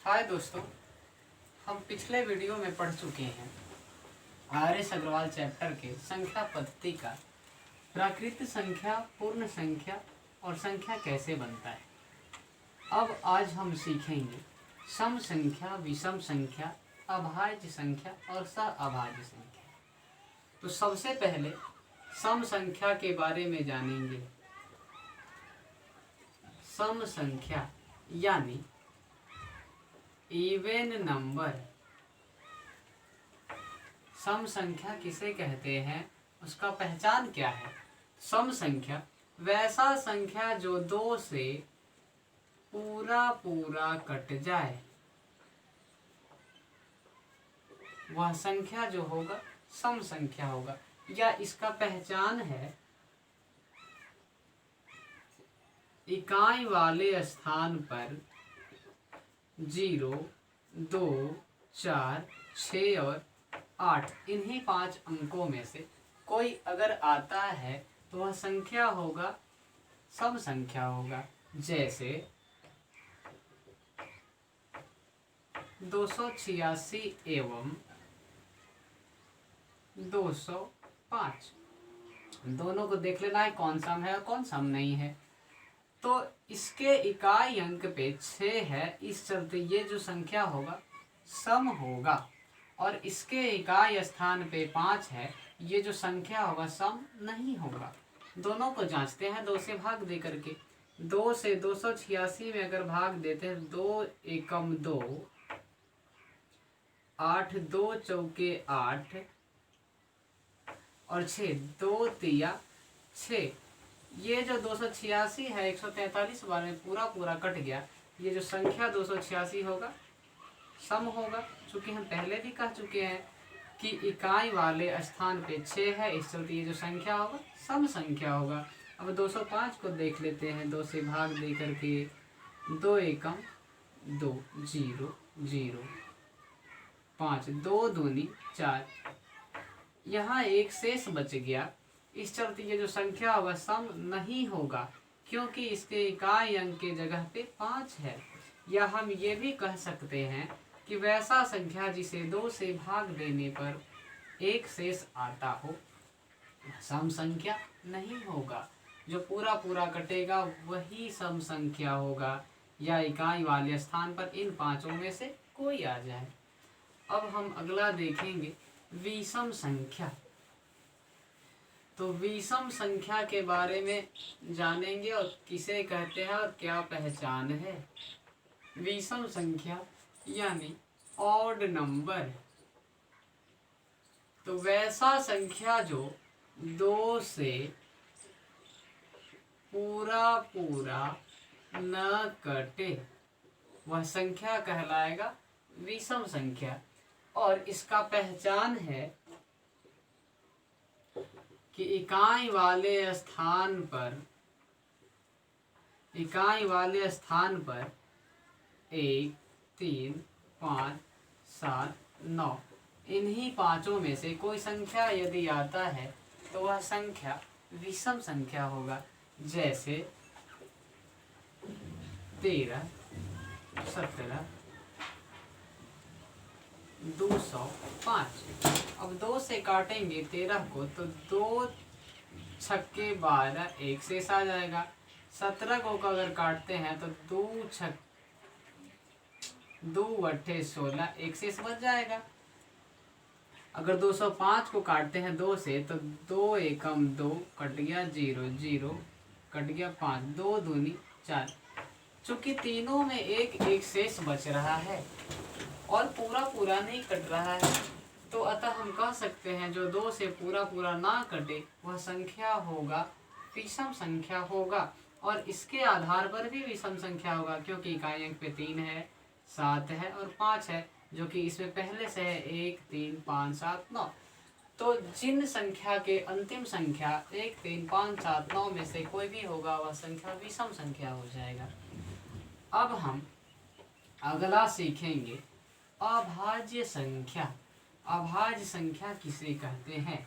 हाय दोस्तों, हम पिछले वीडियो में पढ़ चुके हैं आर.एस. अग्रवाल चैप्टर के संख्या पद्धति का प्राकृत संख्या, पूर्ण संख्या और संख्या कैसे बनता है। अब आज हम सीखेंगे सम संख्या, विषम संख्या, अभाज्य संख्या और सअभाज्य संख्या। तो सबसे पहले सम संख्या के बारे में जानेंगे। सम संख्या यानी इवन नंबर। सम संख्या किसे कहते हैं, उसका पहचान क्या है। सम संख्या वैसा संख्या जो दो से पूरा पूरा कट जाए, वह संख्या जो होगा सम संख्या होगा। या इसका पहचान है इकाई वाले स्थान पर 0, 2, 4, 6 और 8 इन्हीं 5 अंकों में से कोई अगर आता है तो वह संख्या होगा, सम संख्या होगा। जैसे 286 एवं 205, दोनों को देख लेना है कौन सम है और कौन सम नहीं है। तो इसके इकाई अंक पे 6 है, इस चलते ये जो संख्या होगा सम होगा। और इसके इकाई स्थान पे 5 है, ये जो संख्या होगा सम नहीं होगा। दोनों को जांचते हैं 2 से भाग दे करके। 2 से 286 में अगर भाग देते हैं, 2 एकम 2, 8 2 चौके 8 और 6 2 तिया 6। ये जो 286 है 143 बार में पूरा पूरा कट गया। ये जो संख्या 286 होगा सम होगा। चूंकि हम पहले भी कह चुके हैं कि इकाई वाले स्थान पे 6 है, इस चलते ये जो संख्या होगा सम संख्या होगा। अब 205 को देख लेते हैं। 2 से भाग दे करके 2 एकम 2, 0 0 5, 2 दूनी 4, यहाँ एक शेष बच गया। इस चलते ये जो संख्या होगा सम नहीं होगा, क्योंकि इसके इकाई अंक के जगह पे 5 है। या हम ये भी कह सकते हैं कि वैसा संख्या जिसे 2 से भाग देने पर एक शेष आता हो, सम संख्या नहीं होगा। जो पूरा पूरा कटेगा वही सम संख्या होगा, या इकाई वाले स्थान पर इन 5 में से कोई आ जाए। अब हम अगला देखेंगे विषम संख्या। तो विषम संख्या के बारे में जानेंगे और किसे कहते हैं और क्या पहचान है। विषम संख्या यानी ऑड नंबर। तो वैसा संख्या जो 2 से पूरा पूरा न कटे, वह संख्या कहलाएगा विषम संख्या। और इसका पहचान है कि इकाई वाले स्थान पर 1, 3, 5, 7, 9 इन्हीं 5 में से कोई संख्या यदि आता है तो वह संख्या विषम संख्या होगा। जैसे 13, 17, 205। अब 2 से काटेंगे 13 को तो 2 छक्के 12, एक शेष आ जाएगा। 17 को अगर काटते हैं तो 2 अट्ठे 16, एक शेष बच जाएगा। अगर 205 को काटते हैं 2 से तो 2 एकम 2 कट गया 0 0 कट गया 5, 2 दूनी 4। चूंकि तीनों में एक एक शेष बच रहा है और पूरा पूरा नहीं कट रहा है, तो अतः हम कह सकते हैं जो 2 से पूरा पूरा ना कटे वह संख्या होगा विषम संख्या होगा। और इसके आधार पर भी विषम संख्या होगा, क्योंकि इकाई अंक पे 3 है, 7 है और 5 है, जो कि इसमें पहले से है 1, 3, 5, 7, 9। तो जिन संख्या के अंतिम संख्या 1, 3, 5, 7, 9 में से कोई भी होगा वह संख्या विषम संख्या हो जाएगा। अब हम अगला सीखेंगे अभाज्य संख्या। अभाज्य संख्या किसे कहते हैं।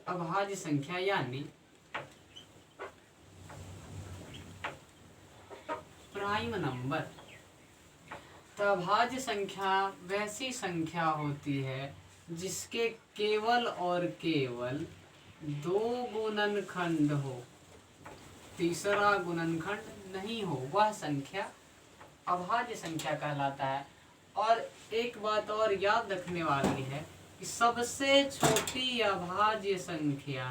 अभाज्य संख्या यानी प्राइम नंबर। तो अभाज्य संख्या वैसी संख्या होती है जिसके केवल और केवल दो गुणनखंड हो, तीसरा गुणनखंड नहीं हो, वह संख्या अभाज्य संख्या कहलाता है। और एक बात और याद रखने वाली है कि सबसे छोटी अभाज्य संख्या,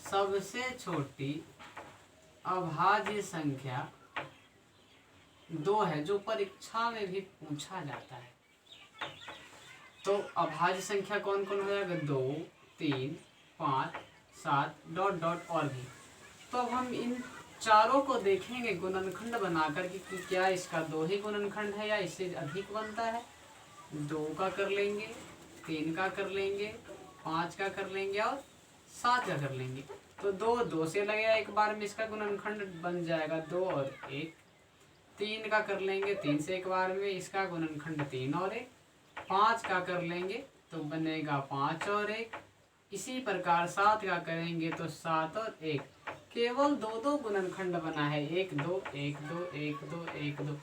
सबसे छोटी अभाज्य संख्या 2 है, जो परीक्षा में भी पूछा जाता है। तो अभाज्य संख्या कौन कौन हो जाएगा? 2, 3, 5, 7 डॉट डॉट और भी। तो अब हम इन चारों को देखेंगे गुणनखंड बनाकर कि क्या इसका 2 ही गुणनखंड है या इससे अधिक बनता है। 2 का कर लेंगे, 3 का कर लेंगे, 5 का कर लेंगे और 7 का कर लेंगे। तो 2 से लगेगा, एक बार में इसका गुणनखंड बन जाएगा 2 और 1। 3 का कर लेंगे, 3 से एक बार में इसका गुणनखंड 3 और 1। 5 का कर लेंगे तो बनेगा 5 और 1। इसी प्रकार 7 का करेंगे तो 7 और 1। केवल 2 गुणनखंड बना है, 1 2 1 2 1 2 1 2।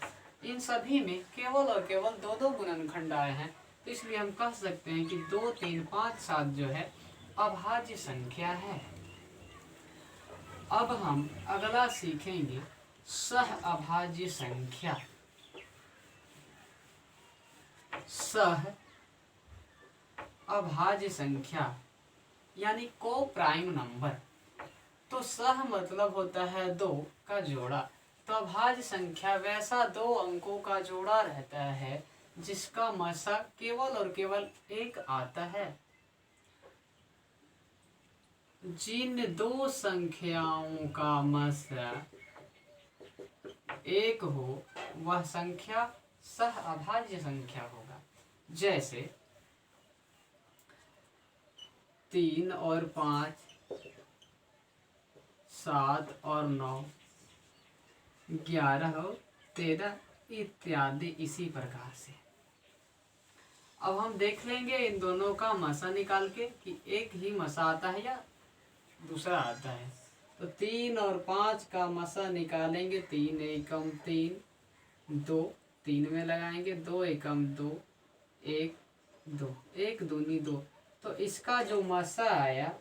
इन सभी में केवल और केवल 2 गुणनखंड आए हैं। तो इसलिए हम कह सकते हैं कि 2 3 5 7 जो है अभाज्य संख्या है। अब हम अगला सीखेंगे सह अभाज्य संख्या। सह अभाज्य संख्या यानी को प्राइम नंबर। तो सह मतलब होता है 2 का जोड़ा। तो अभाज्य संख्या वैसा 2 अंकों का जोड़ा रहता है जिसका मसा केवल और केवल 1 आता है। जिन 2 संख्याओं का मसा 1 हो वह संख्या सह अभाज्य संख्या होगा। जैसे 3 और 5, 7 और 9, 11 और 13 इत्यादि इसी प्रकार से। अब हम देख लेंगे इन दोनों का मसा निकाल के कि एक ही मसा आता है या दूसरा आता है। तो 3 और 5 का मसा निकालेंगे। 3 एकम 3, 2 3 में लगाएंगे, 2 एकम 2, 1 2, 1 दूनी 2। तो इसका जो मसा आया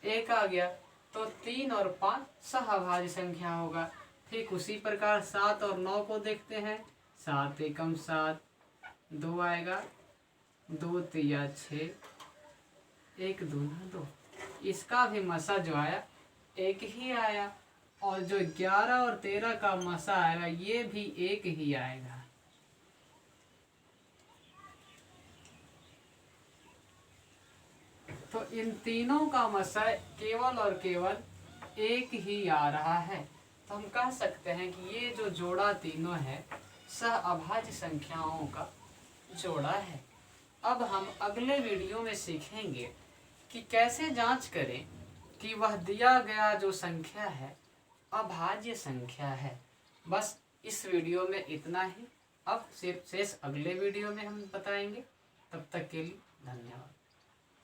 1 आ गया। तो 3 और 5 सहअभाज्य संख्या होगा। ठीक उसी प्रकार 7 और 9 को देखते हैं। 7 एकम 7, 2 आएगा, 2 तिया 6, 1 दूना 2। इसका भी मसा जो आया 1 ही आया। और जो 11 और 13 का मसा आएगा ये भी 1 ही आएगा। तो इन तीनों का मसा केवल और केवल 1 ही आ रहा है। तो हम कह सकते हैं कि ये जो जोड़ा तीनों है सह अभाज्य संख्याओं का जोड़ा है। अब हम अगले वीडियो में सीखेंगे कि कैसे जांच करें कि वह दिया गया जो संख्या है अभाज्य संख्या है। बस इस वीडियो में इतना ही। अब सिर्फ शेष अगले वीडियो में हम बताएंगे। तब तक के लिए धन्यवाद।